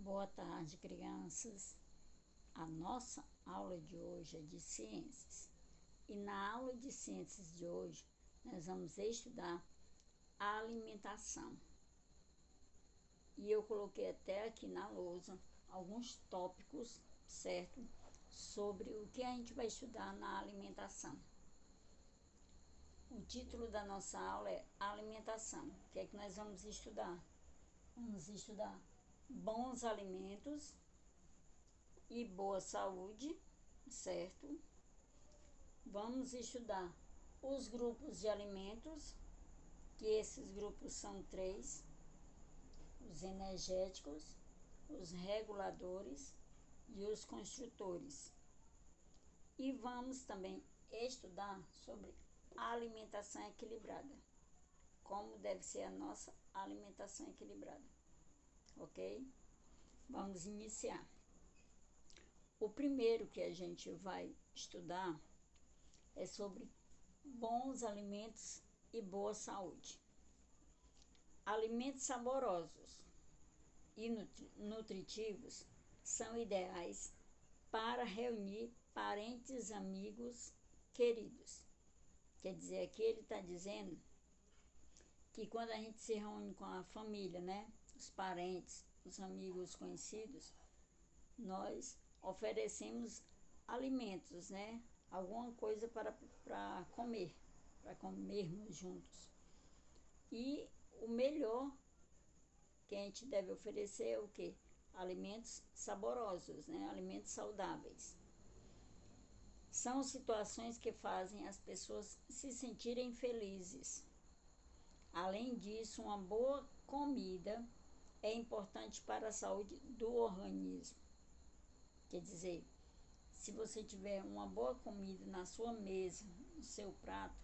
Boa tarde, crianças. A nossa aula de hoje é de ciências. E na aula de ciências de hoje, nós vamos estudar a alimentação. E eu coloquei até aqui na lousa alguns tópicos, certo? Sobre o que a gente vai estudar na alimentação. O título da nossa aula é Alimentação. O que é que nós vamos estudar? Vamos estudar bons alimentos e boa saúde, certo? Vamos estudar os grupos de alimentos, que esses grupos são 3: os energéticos, os reguladores e os construtores. E vamos também estudar sobre a alimentação equilibrada, como deve ser a nossa alimentação equilibrada, ok? Vamos iniciar. O primeiro que a gente vai estudar é sobre bons alimentos e boa saúde. Alimentos saborosos e nutritivos são ideais para reunir parentes, amigos, queridos. Quer dizer, aqui ele está dizendo que quando a gente se reúne com a família, né, os parentes, os amigos, os conhecidos, nós oferecemos alimentos, né, alguma coisa para comer, para comermos juntos. E o melhor que a gente deve oferecer é o quê? Alimentos saborosos, né, alimentos saudáveis. São situações que fazem as pessoas se sentirem felizes. Além disso, uma boa comida é importante para a saúde do organismo. Quer dizer, se você tiver uma boa comida na sua mesa, no seu prato,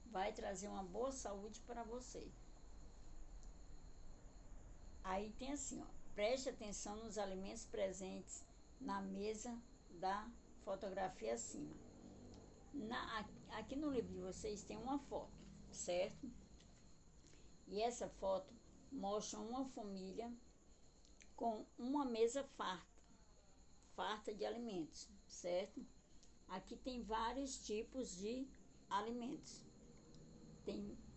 vai trazer uma boa saúde para você. Aí tem assim, ó, preste atenção nos alimentos presentes na mesa da fotografia acima. Aqui no livro de vocês tem uma foto, certo? E essa foto mostra uma família com uma mesa farta de alimentos, certo? Aqui tem vários tipos de alimentos.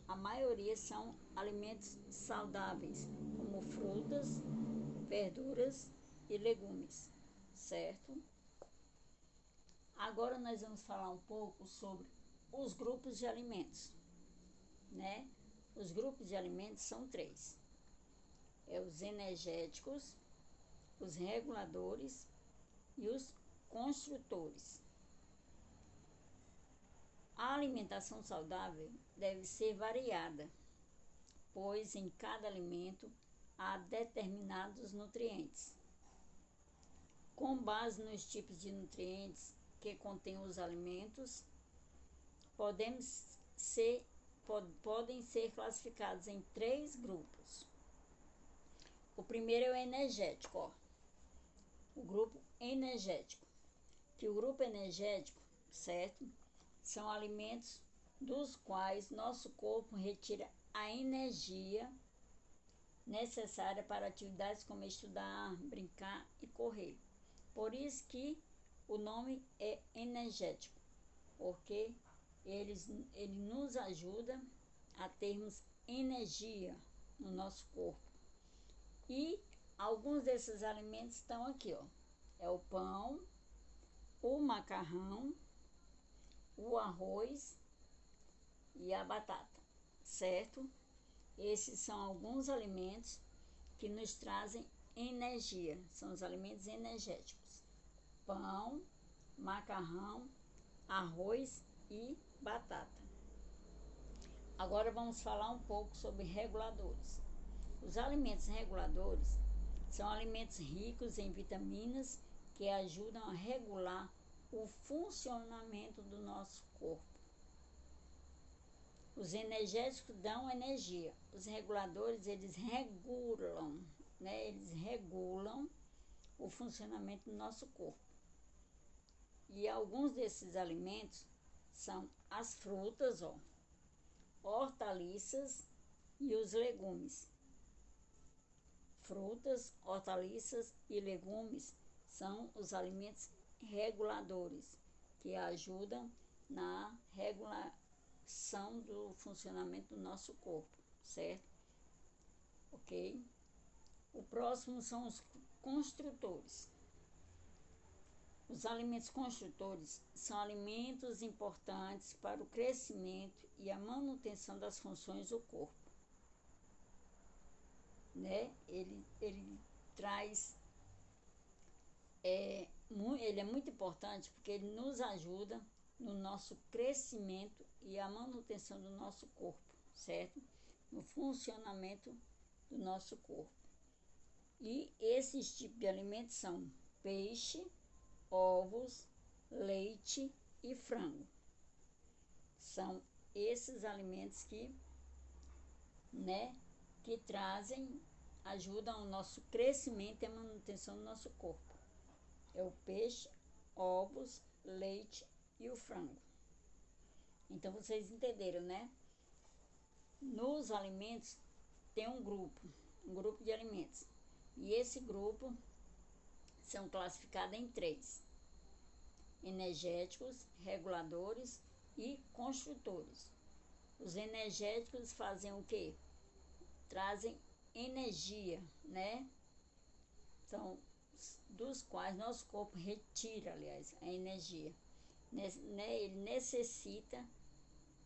A maioria são alimentos saudáveis, como frutas, verduras e legumes, certo? Agora nós vamos falar um pouco sobre os grupos de alimentos, né? Os grupos de alimentos são 3. Os energéticos, os reguladores e os construtores. A alimentação saudável deve ser variada, pois em cada alimento há determinados nutrientes. Com base nos tipos de nutrientes que contêm os alimentos, podem ser classificados em 3 grupos. O primeiro é o energético, ó. O grupo energético. Que o grupo energético, certo? São alimentos dos quais nosso corpo retira a energia necessária para atividades como estudar, brincar e correr. Por isso que o nome é energético, porque ele nos ajuda a termos energia no nosso corpo. E alguns desses alimentos estão aqui, ó. É o pão, o macarrão, o arroz e a batata, certo? Esses são alguns alimentos que nos trazem energia, são os alimentos energéticos: pão, macarrão, arroz e batata. Agora vamos falar um pouco sobre reguladores. Os alimentos reguladores são alimentos ricos em vitaminas que ajudam a regular o funcionamento do nosso corpo. Os energéticos dão energia. Os reguladores, eles regulam, né? Eles regulam o funcionamento do nosso corpo. E alguns desses alimentos são as frutas, ó, hortaliças e os legumes. Frutas, hortaliças e legumes são os alimentos reguladores, que ajudam na regulação do funcionamento do nosso corpo, certo? Ok? O próximo são os construtores. Os alimentos construtores são alimentos importantes para o crescimento e a manutenção das funções do corpo, né? Ele traz, ele é muito importante porque ele nos ajuda no nosso crescimento e a manutenção do nosso corpo, certo? No funcionamento do nosso corpo. E esses tipos de alimentos são peixe, ovos, leite e frango. São esses alimentos que trazem, ajudam ao nosso crescimento e a manutenção do nosso corpo. É o peixe, ovos, leite e o frango. Então vocês entenderam, né? Nos alimentos tem um grupo de alimentos. E esse grupo são classificados em 3: energéticos, reguladores e construtores. Os energéticos fazem o quê? Trazem energia, né? São dos quais nosso corpo retira, aliás, a energia. Ele necessita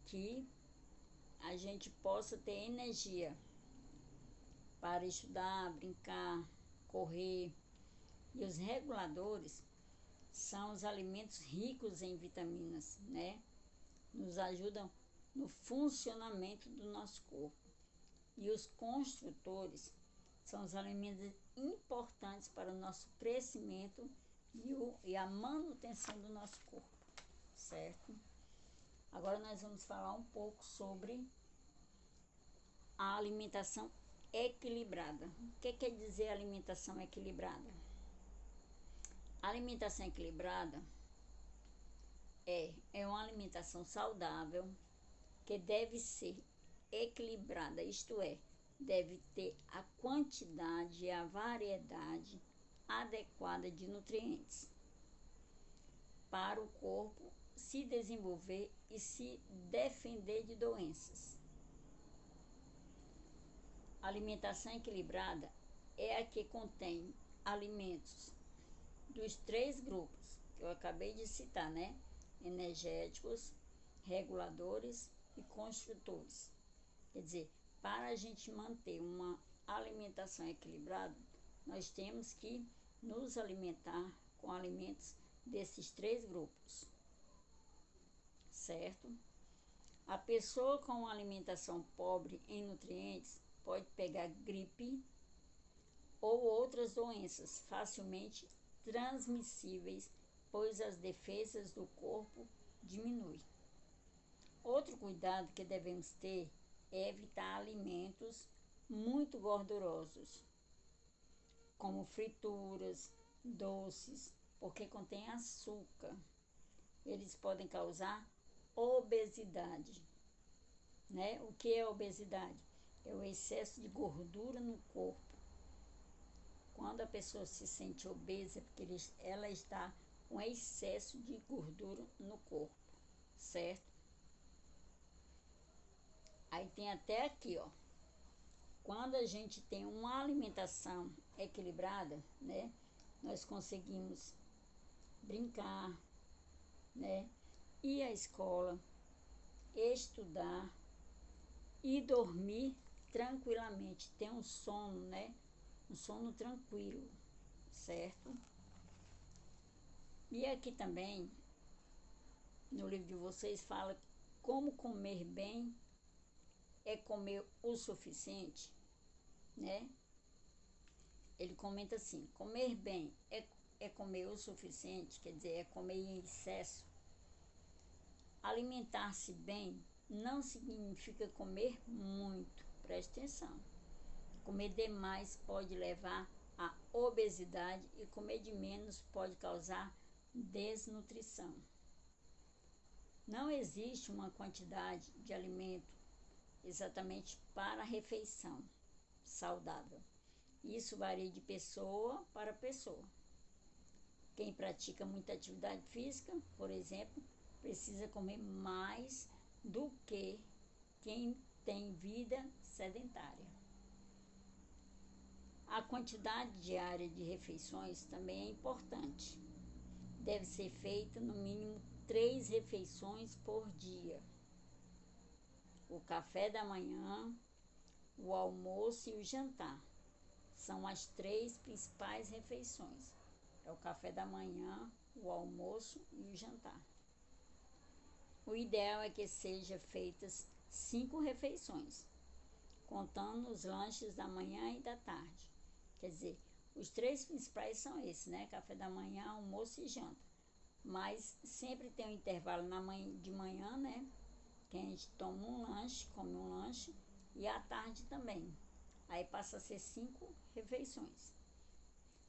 que a gente possa ter energia para estudar, brincar, correr. E os reguladores são os alimentos ricos em vitaminas, né? Nos ajudam no funcionamento do nosso corpo. E os construtores são os alimentos importantes para o nosso crescimento e a manutenção do nosso corpo, certo? Agora nós vamos falar um pouco sobre a alimentação equilibrada. O que quer dizer alimentação equilibrada? A alimentação equilibrada é uma alimentação saudável que deve ser equilibrada, isto é, deve ter a quantidade e a variedade adequada de nutrientes para o corpo se desenvolver e se defender de doenças. A alimentação equilibrada é a que contém alimentos dos 3 grupos que eu acabei de citar, né? Energéticos, reguladores e construtores. Quer dizer, para a gente manter uma alimentação equilibrada, nós temos que nos alimentar com alimentos desses 3 grupos, certo? A pessoa com uma alimentação pobre em nutrientes pode pegar gripe ou outras doenças facilmente transmissíveis, pois as defesas do corpo diminuem. Outro cuidado que devemos ter é evitar alimentos muito gordurosos, como frituras, doces, porque contém açúcar. Eles podem causar obesidade, né? O que é obesidade? É o excesso de gordura no corpo. Quando a pessoa se sente obesa, é porque ela está com excesso de gordura no corpo, certo? Aí tem até aqui, ó. Quando a gente tem uma alimentação equilibrada, né? Nós conseguimos brincar, né? Ir à escola, estudar e dormir tranquilamente, ter um sono, né? Um sono tranquilo, certo? E aqui também, no livro de vocês, fala como comer bem é comer o suficiente, né? Ele comenta assim: comer bem é comer o suficiente, quer dizer, é comer em excesso. Alimentar-se bem não significa comer muito, preste atenção. Comer demais pode levar à obesidade e comer de menos pode causar desnutrição. Não existe uma quantidade de alimento exatamente para a refeição saudável. Isso varia de pessoa para pessoa. Quem pratica muita atividade física, por exemplo, precisa comer mais do que quem tem vida sedentária. A quantidade diária de refeições também é importante. Deve ser feita no mínimo 3 refeições por dia. O café da manhã, o almoço e o jantar são as 3 principais refeições. É o café da manhã, o almoço e o jantar. O ideal é que sejam feitas 5 refeições, contando os lanches da manhã e da tarde. Quer dizer, os 3 principais são esses, né? Café da manhã, almoço e janta. Mas sempre tem um intervalo de manhã, né? Que a gente toma um lanche, come um lanche, e à tarde também. Aí passa a ser 5 refeições.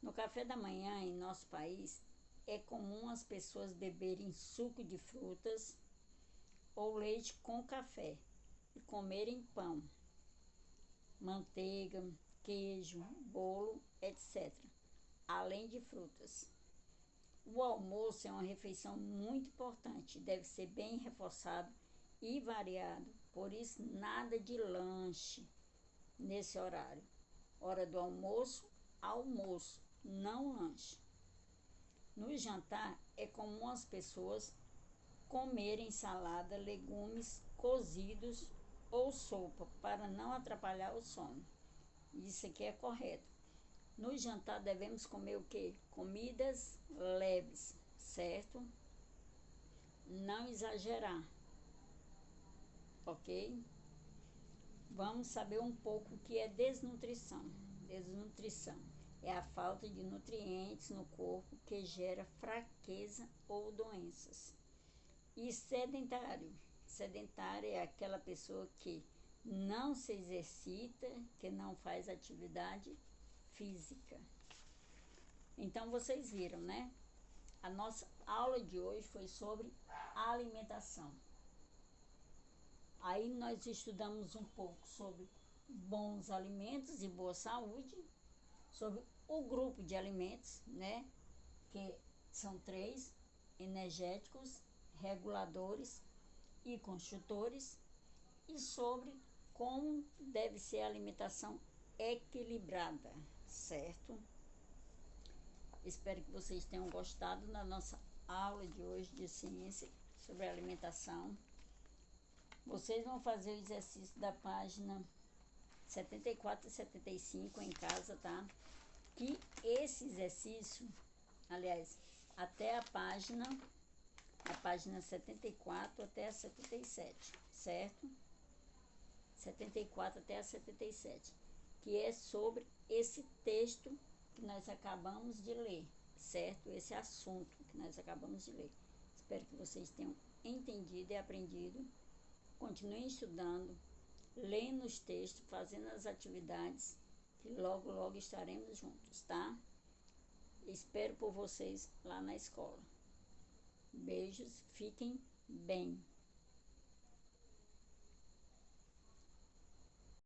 No café da manhã, em nosso país, é comum as pessoas beberem suco de frutas ou leite com café e comerem pão, manteiga, queijo, bolo, etc., além de frutas. O almoço é uma refeição muito importante, deve ser bem reforçado e variado, por isso nada de lanche nesse horário. Hora do almoço, almoço, não lanche. No jantar é comum as pessoas comerem salada, legumes cozidos ou sopa para não atrapalhar o sono. Isso aqui é correto. No jantar devemos comer o quê? Comidas leves, certo? Não exagerar, ok? Vamos saber um pouco o que é desnutrição. Desnutrição é a falta de nutrientes no corpo que gera fraqueza ou doenças. E sedentário. Sedentário é aquela pessoa que não se exercita, que não faz atividade física. Então vocês viram, né? A nossa aula de hoje foi sobre alimentação. Aí nós estudamos um pouco sobre bons alimentos e boa saúde, sobre o grupo de alimentos, né? Que são 3: energéticos, reguladores e construtores, e sobre como deve ser a alimentação equilibrada, certo? Espero que vocês tenham gostado da nossa aula de hoje de ciência sobre alimentação. Vocês vão fazer o exercício da página 74 e 75 em casa, tá? Que esse exercício, aliás, até a página 74 até a 77, certo? 74 até a 77, que é sobre esse texto que nós acabamos de ler, certo? Esse assunto que nós acabamos de ler. Espero que vocês tenham entendido e aprendido. Continuem estudando, lendo os textos, fazendo as atividades, que logo, logo estaremos juntos, tá? Espero por vocês lá na escola. Beijos, fiquem bem.